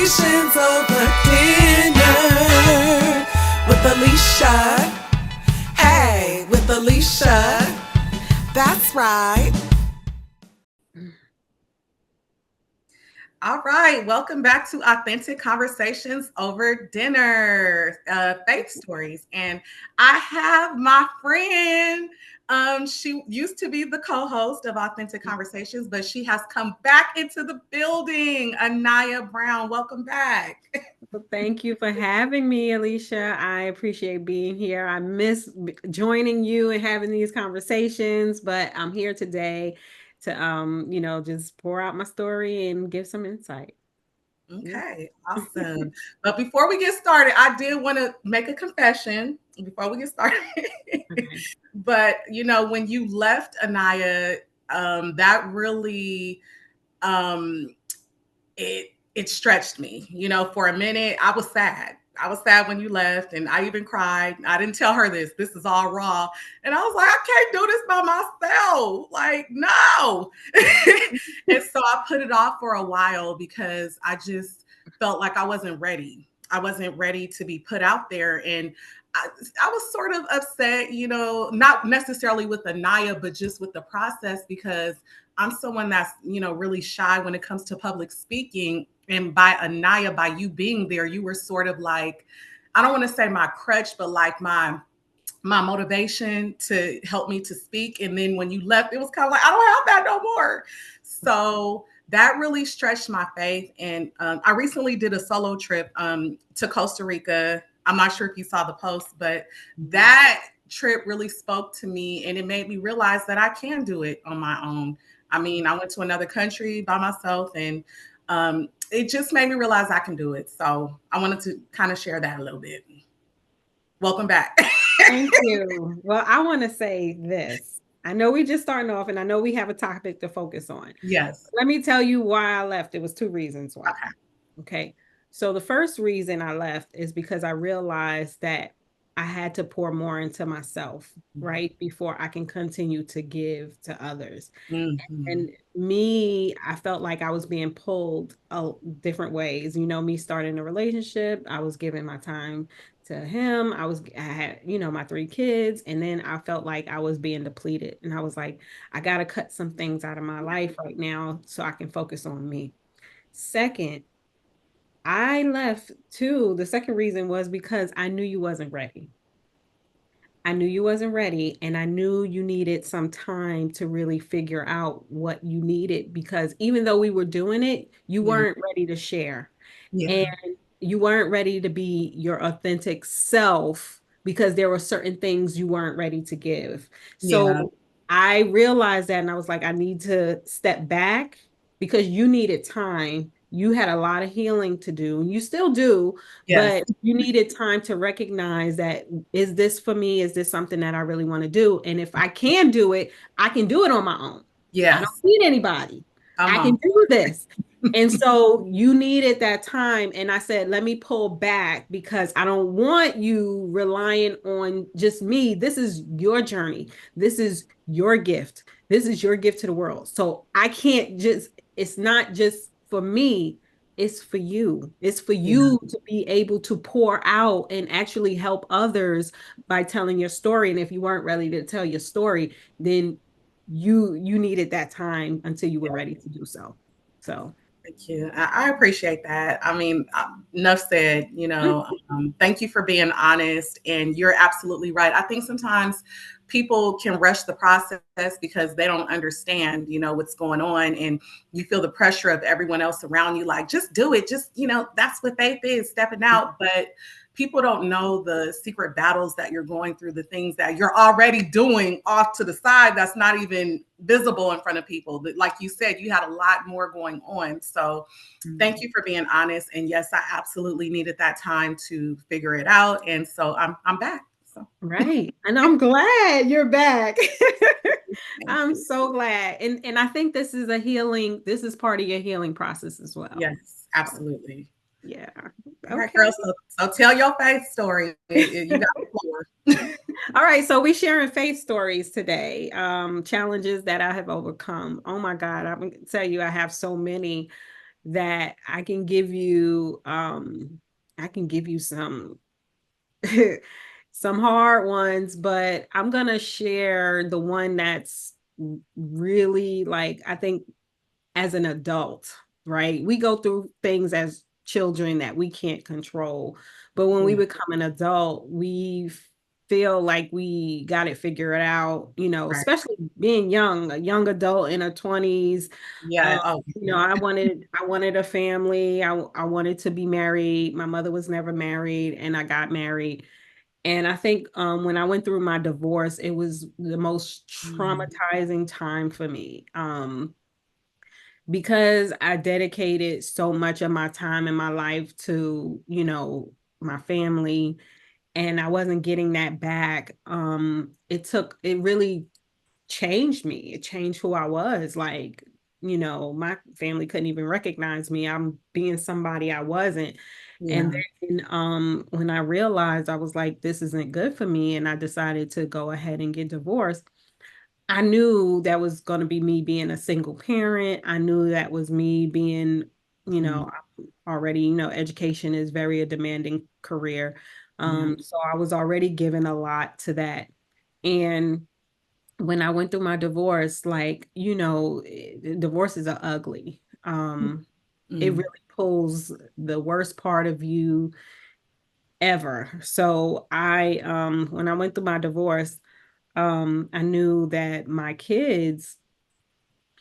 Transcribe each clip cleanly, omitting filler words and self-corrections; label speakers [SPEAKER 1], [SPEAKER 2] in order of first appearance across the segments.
[SPEAKER 1] Conversations over dinner with Alicia. Hey, with Alicia. That's right.
[SPEAKER 2] All right, welcome back to Authentic Conversations Over Dinner, faith stories. And I have my friend. She used to be the co-host of Authentic Conversations, but she has come back into the building. Aniyah Brown, welcome back.
[SPEAKER 3] Well, thank you for having me, Alicia. I appreciate being here. I miss joining you and having these conversations, but I'm here today to just pour out my story and give some insight.
[SPEAKER 2] Okay, awesome. But before we get started, I did want to make a confession before we get started.
[SPEAKER 3] Okay.
[SPEAKER 2] But when you left Aniyah, that really it stretched me. For a minute, I was sad. I was sad when you left, and I even cried. I didn't tell her this. This is all raw. And I was like, I can't do this by myself. Like, no. And so I put it off for a while because I just felt like I wasn't ready. I wasn't ready to be put out there. And I was sort of upset, not necessarily with Aniyah, but just with the process, because I'm someone that's, really shy when it comes to public speaking. And by Aniyah, by you being there, you were sort of like, I don't want to say my crutch, but like my motivation to help me to speak. And then when you left, it was kind of like, I don't have that no more. So that really stretched my faith. And I recently did a solo trip to Costa Rica. I'm not sure if you saw the post, but that trip really spoke to me, and it made me realize that I can do it on my own. I mean, I went to another country by myself, and it just made me realize I can do it. So I wanted to kind of share that a little bit. Welcome back.
[SPEAKER 3] Thank you. Well, I want to say this. I know we just starting off, and I know we have a topic to focus on.
[SPEAKER 2] Yes.
[SPEAKER 3] Let me tell you why I left. It was 2 reasons why.
[SPEAKER 2] Okay.
[SPEAKER 3] So the first reason I left is because I realized that I had to pour more into myself, right? Before I can continue to give to others.
[SPEAKER 2] Mm-hmm.
[SPEAKER 3] And I felt like I was being pulled different ways. Me starting a relationship, I was giving my time to him. I had, my 3 kids. And then I felt like I was being depleted. And I was like, I got to cut some things out of my life right now so I can focus on me. Second, I left too. The second reason was because I knew you wasn't ready. I knew you wasn't ready, and I knew you needed some time to really figure out what you needed, because even though we were doing it, you weren't ready to share.
[SPEAKER 2] Yeah.
[SPEAKER 3] And you weren't ready to be your authentic self because there were certain things you weren't ready to give. So I realized that, and I was like, I need to step back because you needed time. You had a lot of healing to do, and you still do, but you needed time to recognize that, is this for me? Is this something that I really want to do? And if I can do it, I can do it on my own. I don't need anybody. I can do this. And so you needed that time. And I said, let me pull back because I don't want you relying on just me. This is your journey. This is your gift. This is your gift to the world. So I can't it's not just for me. It's for you. It's for you to be able to pour out and actually help others by telling your story. And if you weren't ready to tell your story, then you needed that time until you were ready to do so. So
[SPEAKER 2] thank you. I appreciate that. I mean, enough said, thank you for being honest. And you're absolutely right. I think sometimes people can rush the process because they don't understand, what's going on. And you feel the pressure of everyone else around you, like, just do it. Just, that's what faith is, stepping out. But people don't know the secret battles that you're going through, the things that you're already doing off to the side that's not even visible in front of people. Like you said, you had a lot more going on. So thank you for being honest. And yes, I absolutely needed that time to figure it out. And so I'm back. So.
[SPEAKER 3] Right. And I'm glad you're back. I'm so glad. And I think this is part of your healing process as well.
[SPEAKER 2] Yes, absolutely.
[SPEAKER 3] Yeah.
[SPEAKER 2] Okay. All right, girl. So tell your faith story. You got the floor.
[SPEAKER 3] All right. So we're sharing faith stories today. Challenges that I have overcome. Oh my God. I'm going to tell you, I have so many. that I can give you some some hard ones, but I'm gonna share the one that's really like, I think as an adult, right? We go through things as children that we can't control. But when we
[SPEAKER 2] Yeah.
[SPEAKER 3] become an adult, we feel like we got it figured out,
[SPEAKER 2] Right.
[SPEAKER 3] especially being young, a young adult in her 20s.
[SPEAKER 2] Yeah. Oh,
[SPEAKER 3] I wanted a family. I wanted to be married. My mother was never married, and I got married. And I think when I went through my divorce, it was the most
[SPEAKER 2] mm,
[SPEAKER 3] traumatizing time for me. Because I dedicated so much of my time in my life to, my family, and I wasn't getting that back. It really changed me. It changed who I was. Like, my family couldn't even recognize me. I'm being somebody I wasn't. And
[SPEAKER 2] yeah.
[SPEAKER 3] then when I realized, I was like, this isn't good for me, and I decided to go ahead and get divorced. I knew that was going to be me being a single parent. I knew that was me being, you
[SPEAKER 2] mm,
[SPEAKER 3] know, already, education is very a demanding career.
[SPEAKER 2] yeah.
[SPEAKER 3] So I was already given a lot to that. And when I went through my divorce, like, divorces are ugly. It
[SPEAKER 2] Mm,
[SPEAKER 3] really pulls the worst part of you ever. So when I went through my divorce, I knew that my kids,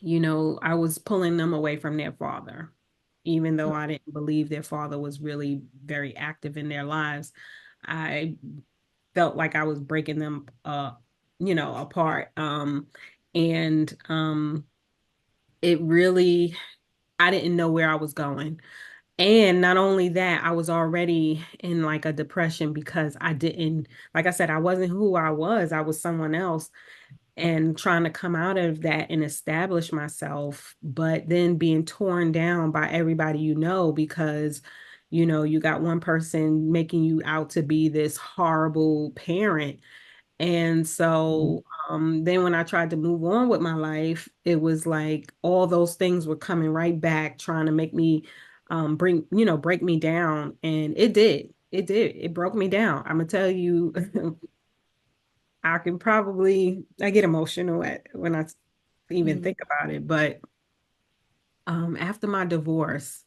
[SPEAKER 3] I was pulling them away from their father, even though I didn't believe their father was really very active in their lives. I felt like I was breaking them, apart. And it really, I didn't know where I was going. And not only that, I was already in like a depression because I didn't, like I said, I wasn't who I was. I was someone else, and trying to come out of that and establish myself, but then being torn down by everybody, because you got one person making you out to be this horrible parent. And
[SPEAKER 2] mm,
[SPEAKER 3] so then when I tried to move on with my life, it was like all those things were coming right back, trying to make me break me down. And it broke me down. I'm gonna tell you. I get emotional when I even
[SPEAKER 2] mm,
[SPEAKER 3] think about it. But after my divorce,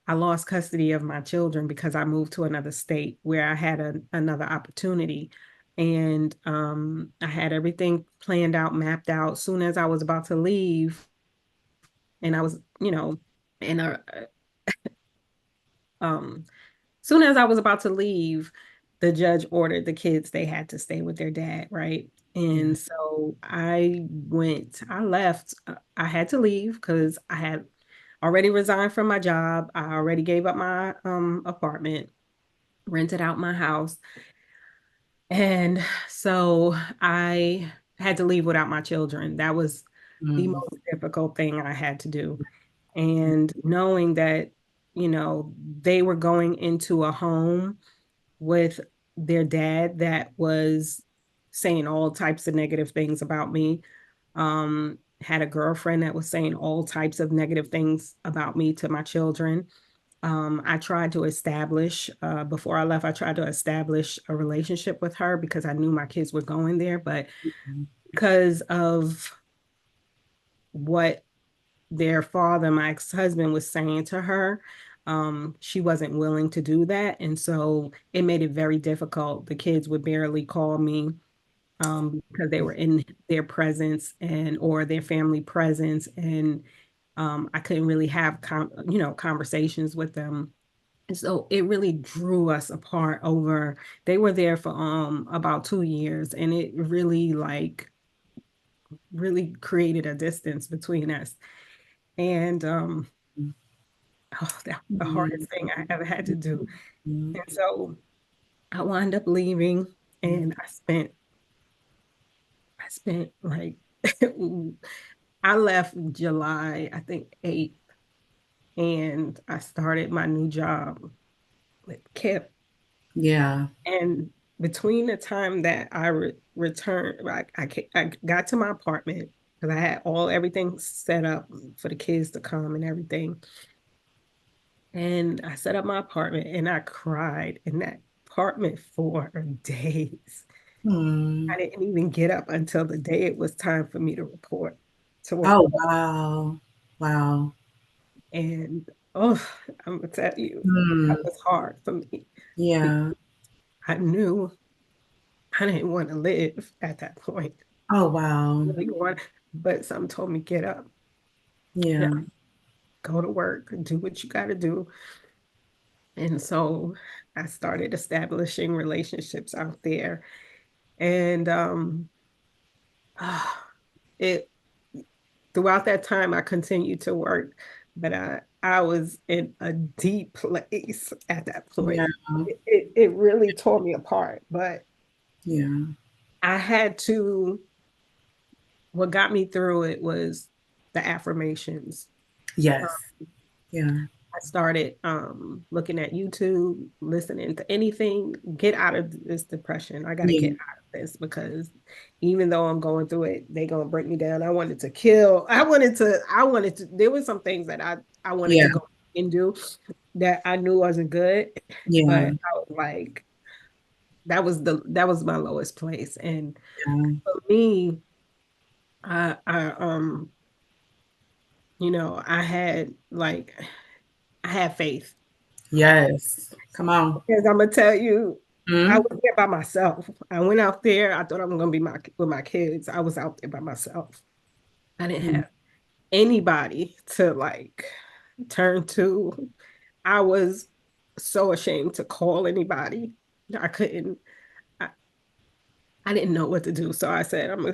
[SPEAKER 3] I lost custody of my children because I moved to another state where I had another opportunity. And I had everything planned out, mapped out. Soon as I was about to leave, and I was, in a um, soon as I was about to leave, the judge ordered the kids, they had to stay with their dad, right?
[SPEAKER 2] yeah.
[SPEAKER 3] And so I left. I had to leave because I had already resigned from my job. I already gave up my apartment, rented out my house. And so I had to leave without my children. That was the
[SPEAKER 2] Mm,
[SPEAKER 3] most difficult thing I had to do. And knowing that, they were going into a home with their dad that was saying all types of negative things about me. Had a girlfriend that was saying all types of negative things about me to my children. I tried to establish, before I left, I tried to establish a relationship with her because I knew my kids were going there. But
[SPEAKER 2] mm,
[SPEAKER 3] because of what their father, my ex-husband, was saying to her, she wasn't willing to do that. And so it made it very difficult. The kids would barely call me because they were in their presence and or their family presence. And I couldn't really have conversations with them. And so it really drew us apart over, they were there for about 2 years, and it really really created a distance between us. And oh, that the
[SPEAKER 2] mm,
[SPEAKER 3] hardest thing I ever had to do.
[SPEAKER 2] mm,
[SPEAKER 3] And so I wound up leaving,
[SPEAKER 2] mm.
[SPEAKER 3] and I spent like I left July, I think 8th, and I started my new job with Kip.
[SPEAKER 2] Yeah.
[SPEAKER 3] And between the time that I returned, I got to my apartment because I had everything set up for the kids to come and everything. And I set up my apartment and I cried in that apartment for days.
[SPEAKER 2] Hmm.
[SPEAKER 3] I didn't even get up until the day it was time for me to report to work.
[SPEAKER 2] Oh, wow. Wow.
[SPEAKER 3] And oh, I'm gonna tell you, that
[SPEAKER 2] Hmm.
[SPEAKER 3] was hard for me because
[SPEAKER 2] Yeah.
[SPEAKER 3] I knew I didn't want to live at that point.
[SPEAKER 2] Oh, wow.
[SPEAKER 3] Really want, but something told me get up, yeah,
[SPEAKER 2] Yeah.
[SPEAKER 3] go to work, do what you got to do. And so I started establishing relationships out there, and it throughout that time I continued to work, but I was in a deep place at that
[SPEAKER 2] Yeah.
[SPEAKER 3] point. It really tore me apart, but
[SPEAKER 2] Yeah.
[SPEAKER 3] I had to. What got me through it was the affirmations.
[SPEAKER 2] Yes. Yeah.
[SPEAKER 3] I started looking at YouTube, listening to anything, get out of this depression. I got to get
[SPEAKER 2] Yeah.
[SPEAKER 3] out of this because even though I'm going through it, they going to break me down. I wanted to kill. I wanted to, there were some things that I wanted
[SPEAKER 2] Yeah.
[SPEAKER 3] to go and do that I knew wasn't good, but
[SPEAKER 2] Yeah.
[SPEAKER 3] I was like, that was my lowest place. And
[SPEAKER 2] Yeah.
[SPEAKER 3] for me, I I had like I had faith.
[SPEAKER 2] Yes. Come on.
[SPEAKER 3] Because I'm gonna tell you, I
[SPEAKER 2] Hmm.
[SPEAKER 3] was there by myself. I went out there. I thought I was gonna be with my kids. I was out there by myself. I didn't have anybody to like turn to. I was so ashamed to call anybody. I couldn't. I, I didn't know what to do. So I said, I'm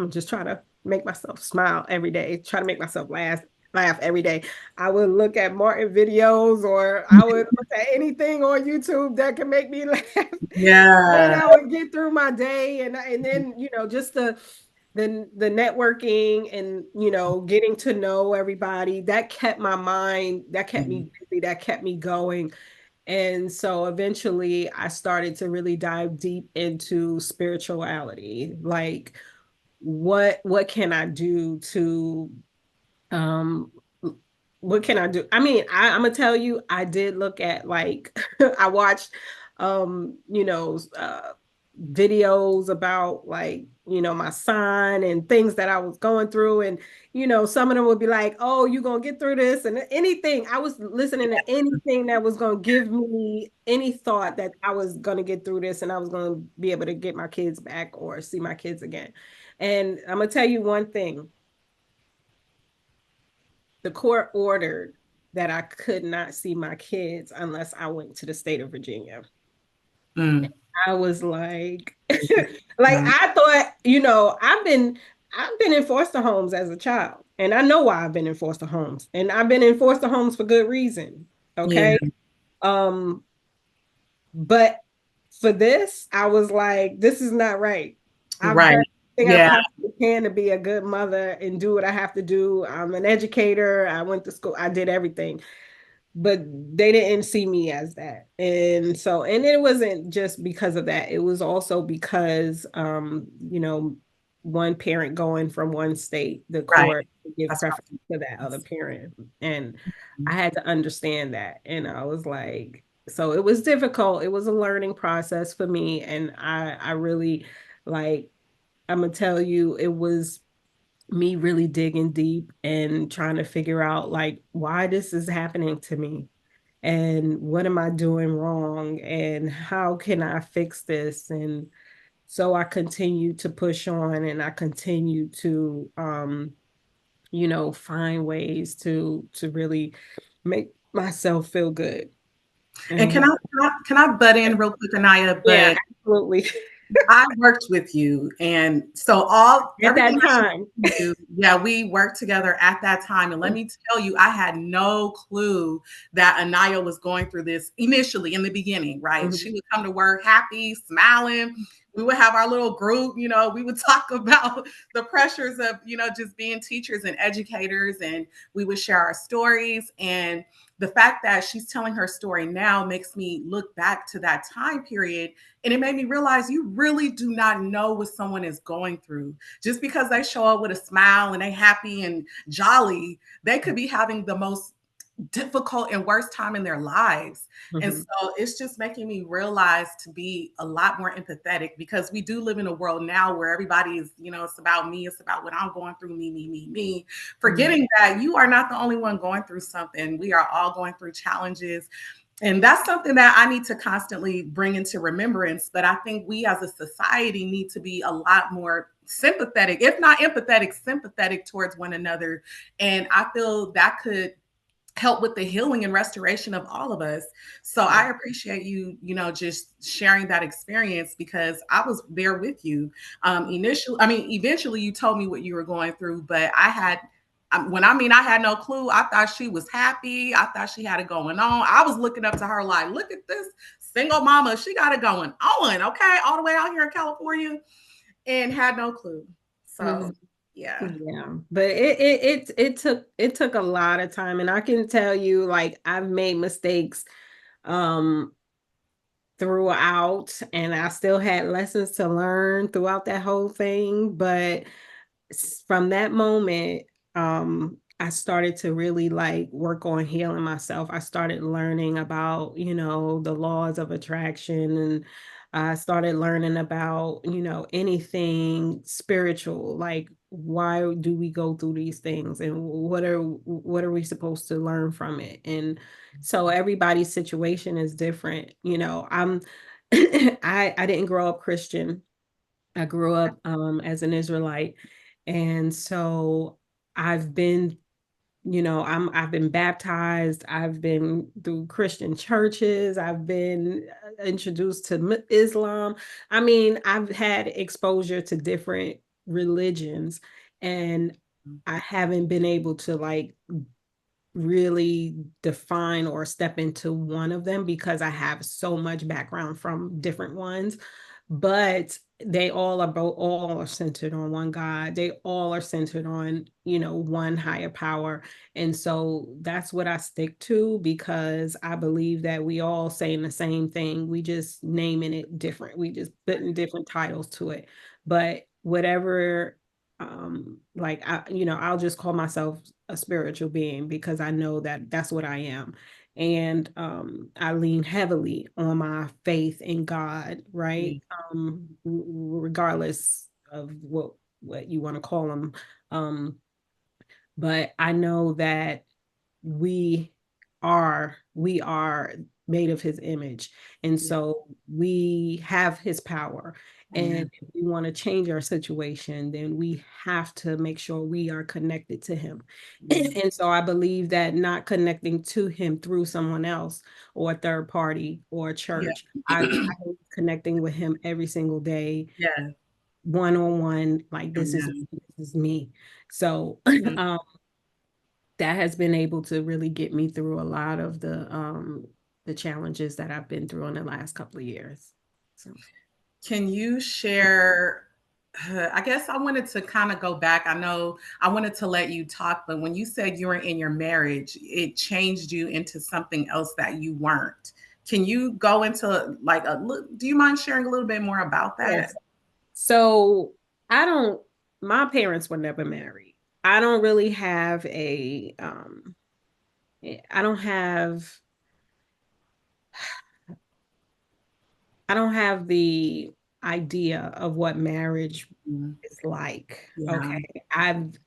[SPEAKER 3] just trying to make myself smile every day, try to make myself laugh every day. I would look at Martin videos or I would look at anything on YouTube that can make me laugh. Then
[SPEAKER 2] Yeah.
[SPEAKER 3] I would get through my day and then, just the networking and, getting to know everybody, that kept my mind, that kept me busy, that kept me going. And so eventually I started to really dive deep into spirituality. Like what can I do to um what can I do? I mean, I'm gonna tell you, I did look at like I watched videos about like my son and things that I was going through, and some of them would be like, oh, you're gonna get through this, and anything. I was listening to anything that was gonna give me any thought that I was gonna get through this and I was gonna be able to get my kids back or see my kids again. And I'm gonna tell you one thing: the court ordered that I could not see my kids unless I went to the state of Virginia.
[SPEAKER 2] Mm.
[SPEAKER 3] I was like, like
[SPEAKER 2] Yeah.
[SPEAKER 3] I thought, I've been in foster homes as a child, and I know why I've been in foster homes, and I've been in foster homes for good reason.
[SPEAKER 2] Yeah.
[SPEAKER 3] Okay. Um, but for this, I was like, this is not right. I've
[SPEAKER 2] Right.
[SPEAKER 3] done everything I
[SPEAKER 2] Yeah.
[SPEAKER 3] possibly can to be a good mother and do what I have to do. I'm an educator. I went to school. I did everything, but they didn't see me as that. And so, and it wasn't just because of that. It was also because, one parent going from one state, the
[SPEAKER 2] Right.
[SPEAKER 3] court would give
[SPEAKER 2] That's
[SPEAKER 3] preference
[SPEAKER 2] right.
[SPEAKER 3] to that other
[SPEAKER 2] Yes.
[SPEAKER 3] parent. And I
[SPEAKER 2] Mhm.
[SPEAKER 3] had to understand that. And I was like, so it was difficult. It was a learning process for me. And I really like, I'm gonna tell you, it was me really digging deep and trying to figure out like why this is happening to me and what am I doing wrong and how can I fix this. And so I continue to push on and I continue to find ways to really make myself feel good.
[SPEAKER 2] And
[SPEAKER 3] And
[SPEAKER 2] can I butt in real quick, Aniyah?
[SPEAKER 3] yeah,
[SPEAKER 2] But
[SPEAKER 3] absolutely.
[SPEAKER 2] I worked with you, and so
[SPEAKER 3] At
[SPEAKER 2] everything
[SPEAKER 3] that
[SPEAKER 2] I shared
[SPEAKER 3] time.
[SPEAKER 2] with you, yeah, we worked together at that time. And let me tell you, I had no clue that Aniyah was going through this initially in the beginning, right? She
[SPEAKER 3] Mhm.
[SPEAKER 2] would come to work happy, smiling. We would have our little group, we would talk about the pressures of, just being teachers and educators, and we would share our stories. And the fact that she's telling her story now makes me look back to that time period, and it made me realize you really do not know what someone is going through. Just because they show up with a smile and they happy and jolly, they could be having the most difficult and worst time in their lives. And
[SPEAKER 3] Mhm.
[SPEAKER 2] so it's just making me realize to be a lot more empathetic, because we do live in a world now where everybody is, it's about me, it's about what I'm going through, me, forgetting that you are not the only one going through something. We are all going through challenges. And that's something that I need to constantly bring into remembrance. But I think we as a society need to be a lot more sympathetic, if not empathetic, sympathetic towards one another. And I feel that could help with the healing and restoration of all of us. So I appreciate you, just sharing that experience, because I was there with you. Eventually you told me what you were going through, but I had no clue. I thought she was happy. I thought she had it going on. I was looking up to her like, look at this single mama. She got it going on. Okay. All the way out here in California, and had no clue. So yeah.
[SPEAKER 3] Yeah, but it took a lot of time, and I can tell you, like, I've made mistakes um throughout, and I still had lessons to learn throughout that whole thing. But from that moment, I started to really like work on healing myself. I started learning about, the laws of attraction, and I started learning about, anything spiritual, like why do we go through these things, and what are we supposed to learn from it? And so everybody's situation is different. I'm I didn't grow up Christian. I grew up as an Israelite. And so I've been, I've been baptized, I've been through Christian churches, I've been introduced to Islam. I mean, I've had exposure to different religions, and I haven't been able to like really define or step into one of them because I have so much background from different ones. But they all are centered on one God. They all are centered on, one higher power. And so that's what I stick to, because I believe that we all saying the same thing. We just naming it different. We just putting different titles to it. But whatever, I'll just call myself a spiritual being, because I know that that's what I am. And I lean heavily on my faith in God, right? Regardless of what you want to call them. But I know that we we are made of his image, and so we have his power. And if we want to change our situation, then we have to make sure we are connected to him. And so I believe that not connecting to him through someone else or a third party or a church, I believe connecting with him every single day,
[SPEAKER 2] Yeah.
[SPEAKER 3] one-on-one, like this is me. So that has been able to really get me through a lot of the challenges that I've been through in the last couple of years. So
[SPEAKER 2] Can you share? I guess I wanted to kind of go back. I know I wanted to let you talk, but when you said you were in your marriage, it changed you into something else that you weren't. Can you go into like do you mind sharing a little bit more about that?
[SPEAKER 3] yes. So I don't my parents were never married. I don't really have a I don't have I don't have the idea of what marriage is like.
[SPEAKER 2] Yeah.
[SPEAKER 3] Okay.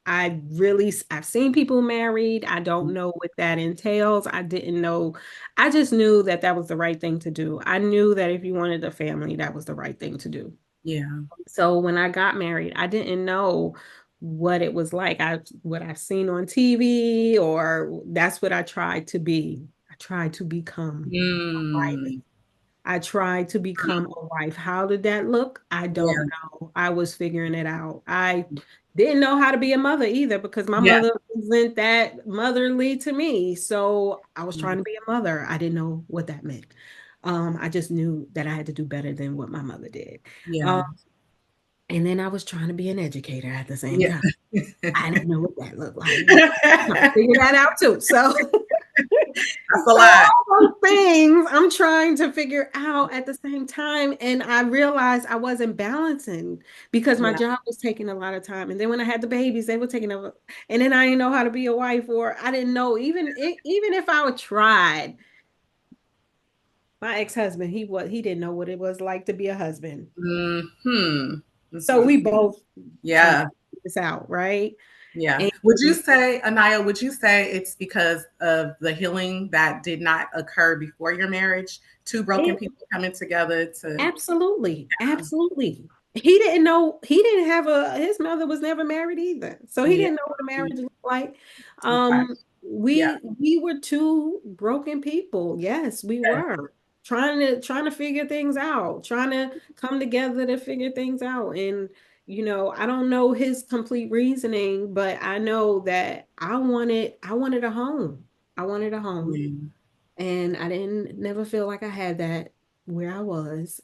[SPEAKER 3] I've seen people married. I don't know what that entails. I didn't know. I just knew that that was the right thing to do. I knew that if you wanted a family, that was the right thing to do.
[SPEAKER 2] Yeah.
[SPEAKER 3] So when I got married, I didn't know what it was like. What I've seen on TV, or that's what I tried to be. I tried to become a wife.
[SPEAKER 2] Mm.
[SPEAKER 3] I tried to become a wife. How did that look? I don't
[SPEAKER 2] Yeah.
[SPEAKER 3] know. I was figuring it out. I didn't know how to be a mother either, because my
[SPEAKER 2] Yeah.
[SPEAKER 3] mother wasn't that motherly to me. So I was trying to be a mother. I didn't know what that meant. I just knew that I had to do better than what my mother did.
[SPEAKER 2] Yeah.
[SPEAKER 3] And then I was trying to be an educator at the same
[SPEAKER 2] Yeah.
[SPEAKER 3] time. I didn't know what that looked like. I figured that out too. So
[SPEAKER 2] That's a
[SPEAKER 3] So
[SPEAKER 2] lot.
[SPEAKER 3] all those things I'm trying to figure out at the same time. And I realized I wasn't balancing because my
[SPEAKER 2] Yeah.
[SPEAKER 3] job was taking a lot of time. And then when I had the babies, they were taking over. And then I didn't know how to be a wife, or I didn't know even if I would tried. My ex-husband, he didn't know what it was like to be a husband.
[SPEAKER 2] Hmm.
[SPEAKER 3] So we both trying to
[SPEAKER 2] Yeah.
[SPEAKER 3] figure this out, right?
[SPEAKER 2] Yeah.
[SPEAKER 3] And
[SPEAKER 2] Would you say, Aniyah, would you say it's because of the healing that did not occur before your marriage? Two broken
[SPEAKER 3] it,
[SPEAKER 2] people coming together to,
[SPEAKER 3] absolutely, absolutely. He didn't know, he didn't have his mother was never married either. So he
[SPEAKER 2] yeah.
[SPEAKER 3] didn't know what a marriage looked like.
[SPEAKER 2] Okay. Yeah.
[SPEAKER 3] We were two broken people. Yes, we
[SPEAKER 2] Yeah.
[SPEAKER 3] were trying to figure things out, trying to come together to figure things out. And I don't know his complete reasoning, but I know that I wanted a home. I wanted a home.
[SPEAKER 2] Yeah.
[SPEAKER 3] And I didn't never feel like I had that where I was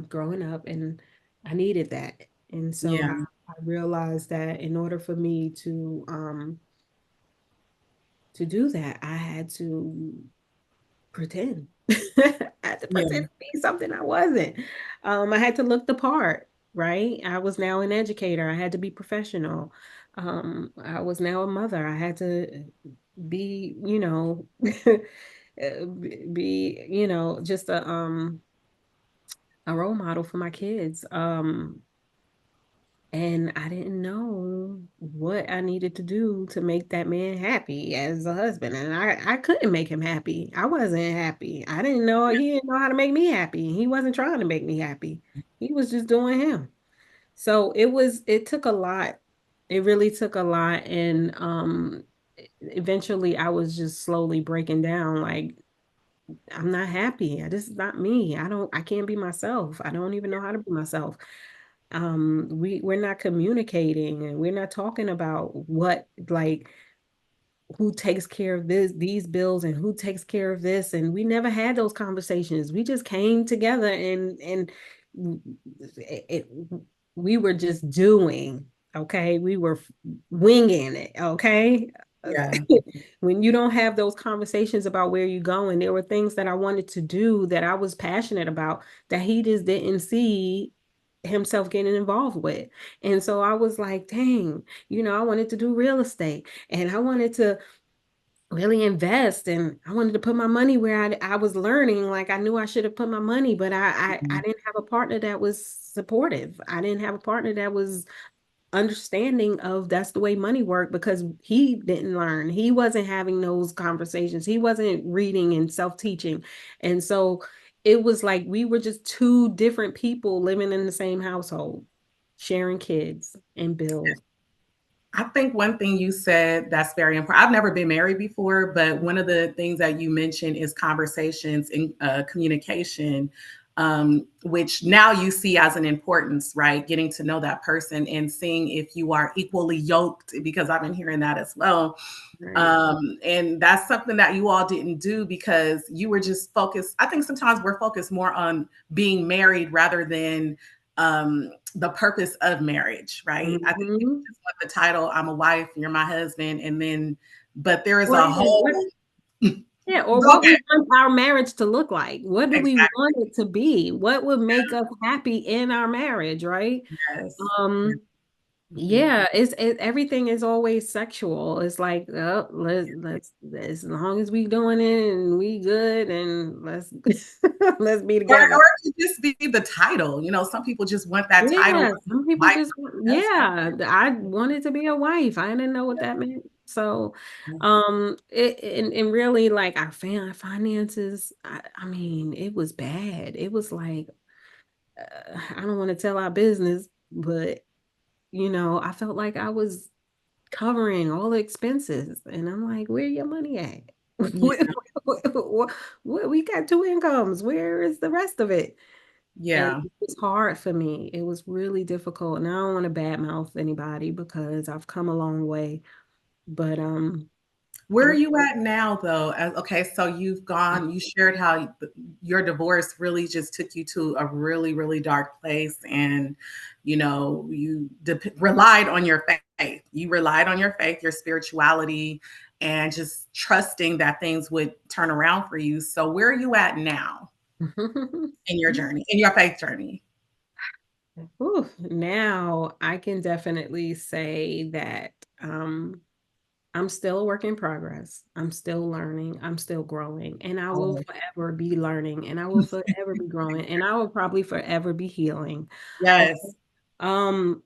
[SPEAKER 3] growing up, and I needed that. And so
[SPEAKER 2] Yeah.
[SPEAKER 3] I realized that in order for me to do that, I had to pretend. I had to
[SPEAKER 2] Yeah.
[SPEAKER 3] pretend to be something I wasn't. I had to look the part, right? I was now an educator. I had to be professional. I was now a mother. I had to be, be, just a role model for my kids. And I didn't know what I needed to do to make that man happy as a husband. And I couldn't make him happy. I wasn't happy. I didn't know he didn't know how to make me happy. He wasn't trying to make me happy. He was just doing him. So it took a lot. It really took a lot. And eventually I was just slowly breaking down, like, I'm not happy. This is not me. I can't be myself. I don't even know how to be myself. We're not communicating, and we're not talking about what, like, who takes care of these bills, and who takes care of this. And we never had those conversations. We just came together, and it, we were just doing, okay? We were winging it, okay?
[SPEAKER 2] Yeah.
[SPEAKER 3] When you don't have those conversations about where you're going, there were things that I wanted to do that I was passionate about that he just didn't see himself getting involved with. And so I was like, dang, I wanted to do real estate, and I wanted to really invest, and I wanted to put my money where I was learning. Like, I knew I should have put my money, but I
[SPEAKER 2] Mhm.
[SPEAKER 3] didn't have a partner that was supportive. I didn't have a partner that was understanding of that's the way money worked, because he didn't learn. He wasn't having those conversations. He wasn't reading and self-teaching. And so it was like we were just two different people living in the same household, sharing kids and bills.
[SPEAKER 2] I think one thing you said that's very important. I've never been married before, but one of the things that you mentioned is conversations and communication, which now you see as an importance, right? Getting to know that person and seeing if you are equally yoked, because I've been hearing that as well.
[SPEAKER 3] Right.
[SPEAKER 2] And that's something that you all didn't do because you were just focused. I think sometimes we're focused more on being married rather than the purpose of marriage, right? I think people
[SPEAKER 3] Mhm.
[SPEAKER 2] just want the title, I'm a wife, you're my husband, and then, but there is
[SPEAKER 3] Or
[SPEAKER 2] a
[SPEAKER 3] even what,
[SPEAKER 2] whole,
[SPEAKER 3] yeah, or
[SPEAKER 2] go
[SPEAKER 3] what
[SPEAKER 2] ahead.
[SPEAKER 3] we want our marriage to look like. What do we
[SPEAKER 2] Exactly.
[SPEAKER 3] want it to be? What would make us happy in our marriage, right?
[SPEAKER 2] Yes.
[SPEAKER 3] Um,
[SPEAKER 2] Mhm.
[SPEAKER 3] Yeah, everything is always sexual. It's like, oh, let's as long as we doing it and we good, and let's let's be together.
[SPEAKER 2] Or it could just be the title. Some people just want that title,
[SPEAKER 3] Yeah, some people
[SPEAKER 2] wife,
[SPEAKER 3] just,
[SPEAKER 2] husband.
[SPEAKER 3] yeah, I wanted to be a wife. I didn't know what that meant. So,
[SPEAKER 2] Yeah.
[SPEAKER 3] and really, like, our family finances, I mean, it was bad. It was like, I don't want to tell our business, but I felt like I was covering all the expenses. And I'm like, where your money at?
[SPEAKER 2] Yeah.
[SPEAKER 3] We got two incomes. Where is the rest of it? And
[SPEAKER 2] Yeah.
[SPEAKER 3] it was hard for me. It was really difficult. And I don't want to badmouth anybody because I've come a long way. But
[SPEAKER 2] Where are
[SPEAKER 3] it,
[SPEAKER 2] you at now, though? Okay, so you shared how your divorce really just took you to a really, really dark place, and you relied on your faith. You relied on your faith, your spirituality, and just trusting that things would turn around for you. So where are you at now in your journey, in your faith journey?
[SPEAKER 3] Ooh, now I can definitely say that I'm still a work in progress. I'm still learning. I'm still growing. And I will
[SPEAKER 2] Oh,
[SPEAKER 3] forever be learning. And I will forever be growing. And I will probably forever be healing. Okay.
[SPEAKER 2] yes.
[SPEAKER 3] Um,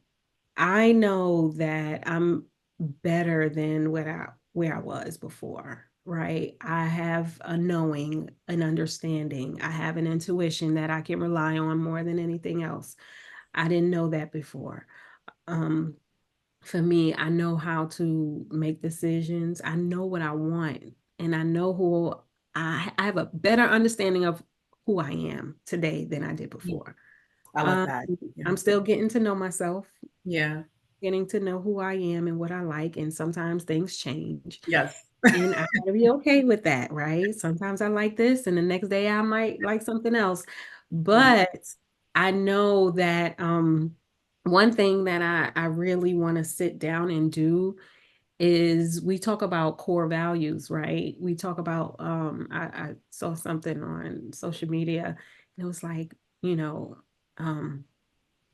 [SPEAKER 3] I know that I'm better than where I was before, right? I have a knowing, an understanding. I have an intuition that I can rely on more than anything else. I didn't know that before. Um, for me, I know how to make decisions. I know what I want, and I know who I have a better understanding of who I am today than I did before.
[SPEAKER 2] I love
[SPEAKER 3] Um,
[SPEAKER 2] that. Yeah.
[SPEAKER 3] I'm still getting to know myself,
[SPEAKER 2] Yeah.
[SPEAKER 3] getting to know who I am and what I like, and sometimes things change.
[SPEAKER 2] Yes.
[SPEAKER 3] And I gotta be okay with that, right? Sometimes I like this, and the next day I might like something else.
[SPEAKER 2] Yeah.
[SPEAKER 3] But I know that one thing that I really want to sit down and do is we talk about core values, right? We talk about I saw something on social media and it was like, you know, um,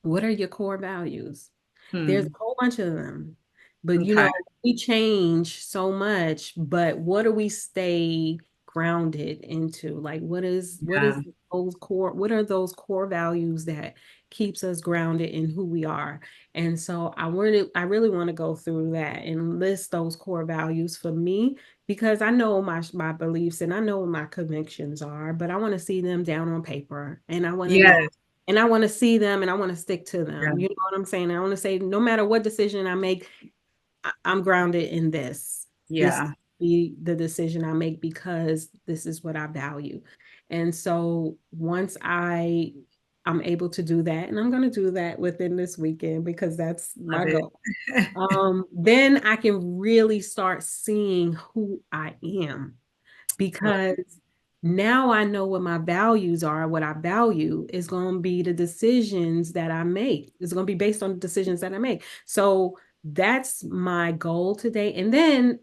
[SPEAKER 3] what are your core values? There's a
[SPEAKER 2] Hmm.
[SPEAKER 3] whole bunch of them. But
[SPEAKER 2] Okay.
[SPEAKER 3] we change so much, but what do we stay grounded into? Like
[SPEAKER 2] Yeah.
[SPEAKER 3] what are those core values that keeps us grounded in who we are? And so I really want to go through that and list those core values for me because I know my beliefs and I know what my convictions are, but I want to see them down on paper and I want to know
[SPEAKER 2] Yes.
[SPEAKER 3] and I want to see them and I want to stick to
[SPEAKER 2] Yeah.
[SPEAKER 3] them. You know what I'm saying? I want to say, no matter what decision I make, I'm grounded in this. This
[SPEAKER 2] Yeah.
[SPEAKER 3] be the decision I make because this is what I value. And so once I'm able to do that, and I'm going to do that within this weekend because that's
[SPEAKER 2] Love
[SPEAKER 3] my
[SPEAKER 2] it.
[SPEAKER 3] goal. Then I can really start seeing who I am because now I know what my values are. What I value is going to be the decisions that I make. It's going to be based on the decisions that I make. So that's my goal today. And then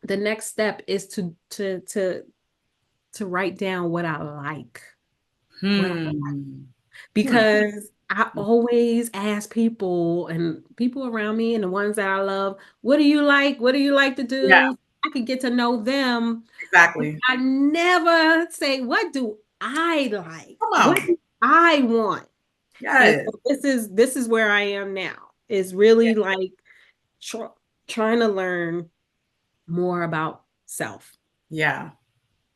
[SPEAKER 3] the next step is to write down what I like. What
[SPEAKER 2] Hmm. Hmm.
[SPEAKER 3] because I always ask people and people around me and the ones that I love, what do you like? What do you like to
[SPEAKER 2] Yeah,
[SPEAKER 3] do? I could get to know them.
[SPEAKER 2] exactly.
[SPEAKER 3] I never say, what do I like?
[SPEAKER 2] Come
[SPEAKER 3] What
[SPEAKER 2] on.
[SPEAKER 3] do I want? And
[SPEAKER 2] Yes.
[SPEAKER 3] so this is where I am now. Is really like tr trying to learn more about self.
[SPEAKER 2] Yeah.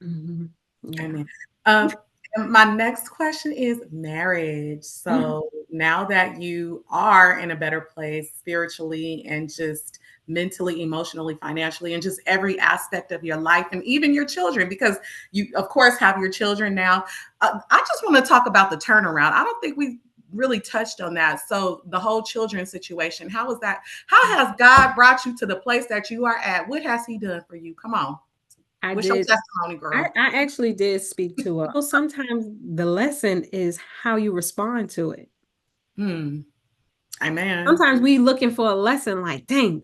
[SPEAKER 3] Mhm. Yeah.
[SPEAKER 2] Amen. Um, and my next question is marriage.
[SPEAKER 3] Mhm.
[SPEAKER 2] So now that you are in a better place spiritually and just mentally, emotionally, financially, and just every aspect of your life, and even your children, because you, of course, have your children now. I just want to talk about the turnaround. I don't think we really touched on that. So the whole children situation, how is that? How has God brought you to the place that you are at? What has He done for you? Come on.
[SPEAKER 3] I
[SPEAKER 2] What's your
[SPEAKER 3] did.
[SPEAKER 2] testimony, girl?
[SPEAKER 3] I actually did speak to her. Well, sometimes the lesson is how you respond to it.
[SPEAKER 2] Hmm. Amen.
[SPEAKER 3] Sometimes we looking for a lesson like, dang,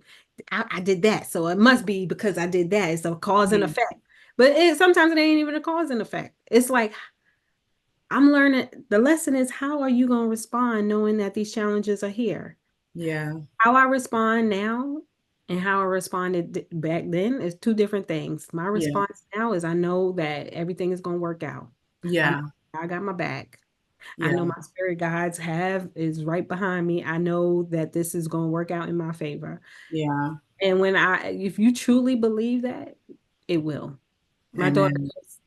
[SPEAKER 3] I did that. So it must be because I did that. It's a cause and
[SPEAKER 2] Mhm.
[SPEAKER 3] effect. But sometimes it ain't even a cause and effect. It's like I'm learning the lesson is how are you going to respond knowing that these challenges are here?
[SPEAKER 2] Yeah.
[SPEAKER 3] How I respond now and how I responded back then is two different things. My
[SPEAKER 2] Yeah.
[SPEAKER 3] response now is I know that everything is going to work out. I know
[SPEAKER 2] Yeah.
[SPEAKER 3] I got my back. I know
[SPEAKER 2] Yeah.
[SPEAKER 3] my spirit guides is right behind me. I know that this is going to work out in my favor.
[SPEAKER 2] Yeah.
[SPEAKER 3] And if you truly believe that, it will. My daughter
[SPEAKER 2] Amen.
[SPEAKER 3] just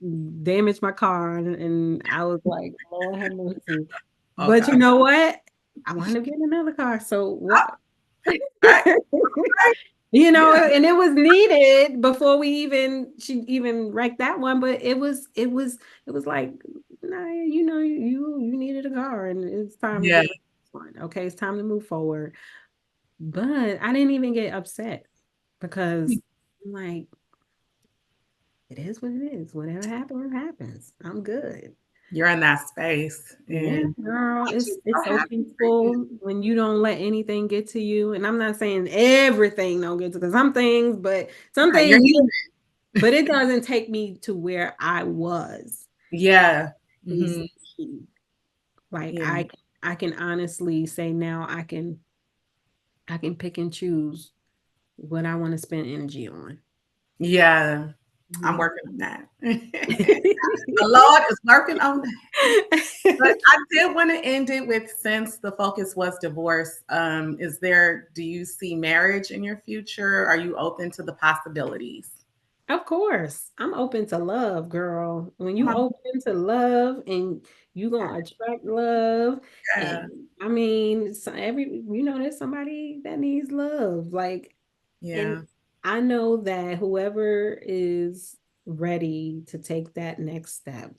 [SPEAKER 3] damaged my car, and I was like, Lord have mercy. But you
[SPEAKER 2] Okay.
[SPEAKER 3] know what? I wound up getting another car. So what?
[SPEAKER 2] Right. Right. Yeah.
[SPEAKER 3] And it was needed before she even wrecked that one. But it was like, nah, you needed a car, and it's time to
[SPEAKER 2] Yeah.
[SPEAKER 3] get one. Okay, it's time to move forward. But I didn't even get upset because I'm like, it is what it is. Whatever happens, happens. I'm good.
[SPEAKER 2] you're in that space.
[SPEAKER 3] Yeah,
[SPEAKER 2] And
[SPEAKER 3] girl,
[SPEAKER 2] I'm just
[SPEAKER 3] it's
[SPEAKER 2] so
[SPEAKER 3] so
[SPEAKER 2] happy for you.
[SPEAKER 3] peaceful when you don't let anything get to you. And I'm not saying everything don't get to, because some
[SPEAKER 2] Right. You're
[SPEAKER 3] things,
[SPEAKER 2] human.
[SPEAKER 3] but it doesn't take me to where I was.
[SPEAKER 2] Yeah.
[SPEAKER 3] Is
[SPEAKER 2] Hmm.
[SPEAKER 3] key. Like
[SPEAKER 2] Yeah.
[SPEAKER 3] I can honestly say now I can pick and choose what I want to spend energy on.
[SPEAKER 2] Yeah. I'm
[SPEAKER 3] Mhm.
[SPEAKER 2] working on that. The Lord is working on that. But I did want to end it with, since the focus was divorce, do you see marriage in your future? Are you open to the possibilities?
[SPEAKER 3] Of course, I'm open to love, girl. When you
[SPEAKER 2] Oh,
[SPEAKER 3] open to love and you gonna attract love,
[SPEAKER 2] yeah.
[SPEAKER 3] and I mean, there's somebody that needs love. Like, and
[SPEAKER 2] Yeah.
[SPEAKER 3] I know that whoever is ready to take that next step,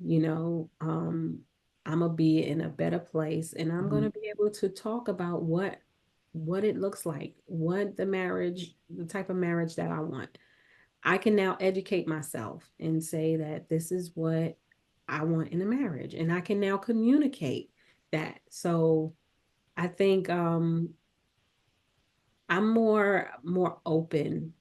[SPEAKER 3] you know, I'm gonna be in a better place, and I'm
[SPEAKER 2] Mhm.
[SPEAKER 3] gonna be able to talk about what it looks like, what the type of marriage that I want. I can now educate myself and say that this is what I want in a marriage, and I can now communicate that. So I think I'm more open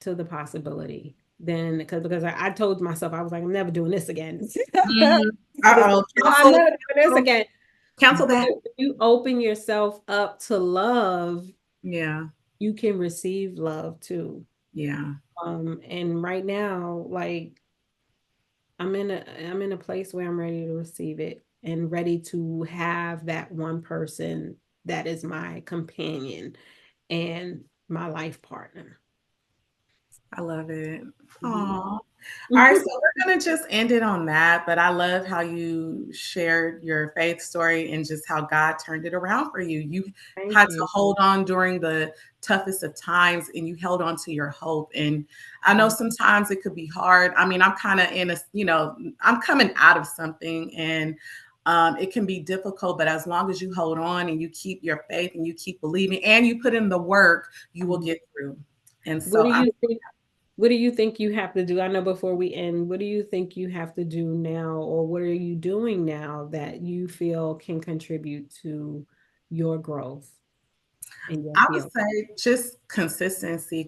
[SPEAKER 3] to the possibility than because I told myself, I was like, I'm never doing this again.
[SPEAKER 2] Mhm.
[SPEAKER 3] I'm
[SPEAKER 2] Uh-oh.
[SPEAKER 3] never doing this
[SPEAKER 2] Cancel,
[SPEAKER 3] again.
[SPEAKER 2] cancel
[SPEAKER 3] But
[SPEAKER 2] that.
[SPEAKER 3] if you open yourself up to love,
[SPEAKER 2] Yeah.
[SPEAKER 3] you can receive love too.
[SPEAKER 2] Yeah.
[SPEAKER 3] And right now, like I'm in a place where I'm ready to receive it and ready to have that one person that is my companion and my life partner.
[SPEAKER 2] I love it.
[SPEAKER 3] Mhm.
[SPEAKER 2] Aw. All right, so we're gonna just end it on that. But I love how you shared your faith story and just how God turned it around for you. You had
[SPEAKER 3] Thank
[SPEAKER 2] to
[SPEAKER 3] you.
[SPEAKER 2] hold on during the toughest of times, and you held on to your hope. And I know sometimes it could be hard. I mean, I'm kind of in a, I'm coming out of something, and it can be difficult. But as long as you hold on and you keep your faith and you keep believing and you put in the work, you will get through. And
[SPEAKER 3] What
[SPEAKER 2] so
[SPEAKER 3] do
[SPEAKER 2] I'm
[SPEAKER 3] you think? What do you think you have to do? I know before we end, what do you think you have to do now, or what are you doing now that you feel can contribute to your growth and your
[SPEAKER 2] I would
[SPEAKER 3] healing?
[SPEAKER 2] say just consistency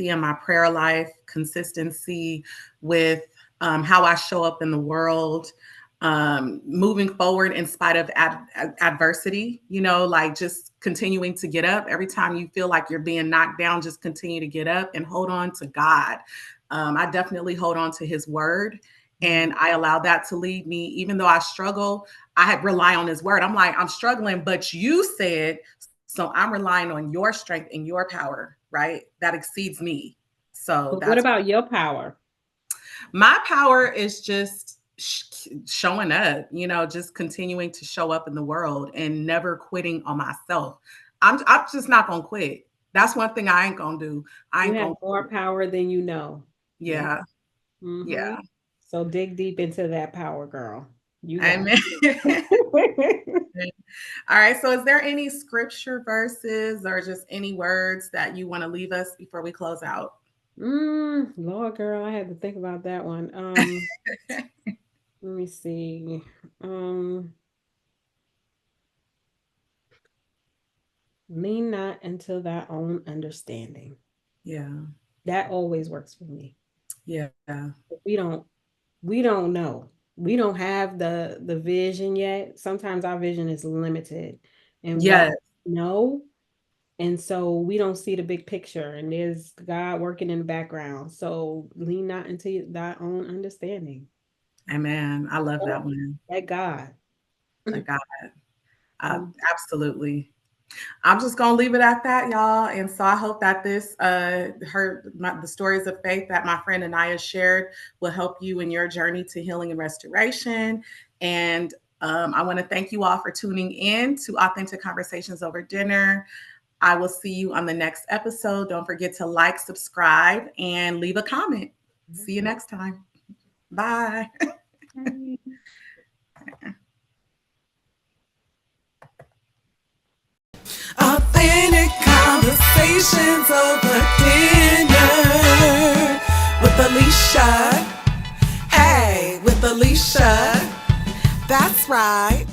[SPEAKER 2] in my prayer life, consistency with how I show up in the world, moving forward in spite of adversity, like just continuing to get up. Every time you feel like you're being knocked down, just continue to get up and hold on to God. I definitely hold on to his word. And I allow that to lead me, even though I struggle, I rely on his word. I'm like, I'm struggling, but you said, so I'm relying on your strength and your power, right? That exceeds me. So
[SPEAKER 3] But what
[SPEAKER 2] that's
[SPEAKER 3] about your power?
[SPEAKER 2] my power is just showing up, just continuing to show up in the world and never quitting on myself. I'm just not going to quit. That's one thing I ain't going to do. I
[SPEAKER 3] You
[SPEAKER 2] ain't
[SPEAKER 3] have
[SPEAKER 2] going to
[SPEAKER 3] more
[SPEAKER 2] quit.
[SPEAKER 3] power than you know. Yeah.
[SPEAKER 2] Yeah.
[SPEAKER 3] Hmm.
[SPEAKER 2] Yeah.
[SPEAKER 3] So dig deep into that power, girl. You got
[SPEAKER 2] Amen.
[SPEAKER 3] it.
[SPEAKER 2] All right. So, is there any scripture verses or just any words that you want to leave us before we close out?
[SPEAKER 3] Lord, girl, I had to think about that one. Let me see. Um, Lean not into thy own understanding.
[SPEAKER 2] Yeah.
[SPEAKER 3] That always works for me.
[SPEAKER 2] Yeah.
[SPEAKER 3] We don't we don't know. We don't have the vision yet. Sometimes our vision is limited in what
[SPEAKER 2] Yes.
[SPEAKER 3] we know. And so we don't see the big picture, and there's God working in the background. So lean not into thy own understanding.
[SPEAKER 2] Amen. I love that one.
[SPEAKER 3] Let God.
[SPEAKER 2] Like God.
[SPEAKER 3] Um,
[SPEAKER 2] Absolutely. I'm just gonna leave it at that, y'all. And so I hope that this the stories of faith that my friend Aniyah shared will help you in your journey to healing and restoration. And I want to thank you all for tuning in to Authentic Conversations Over Dinner. I will see you on the next episode. Don't forget to like, subscribe, and leave a comment. See you next time. Bye.
[SPEAKER 1] Authentic conversations over dinner with Alicia. Hey, with Alicia. That's right.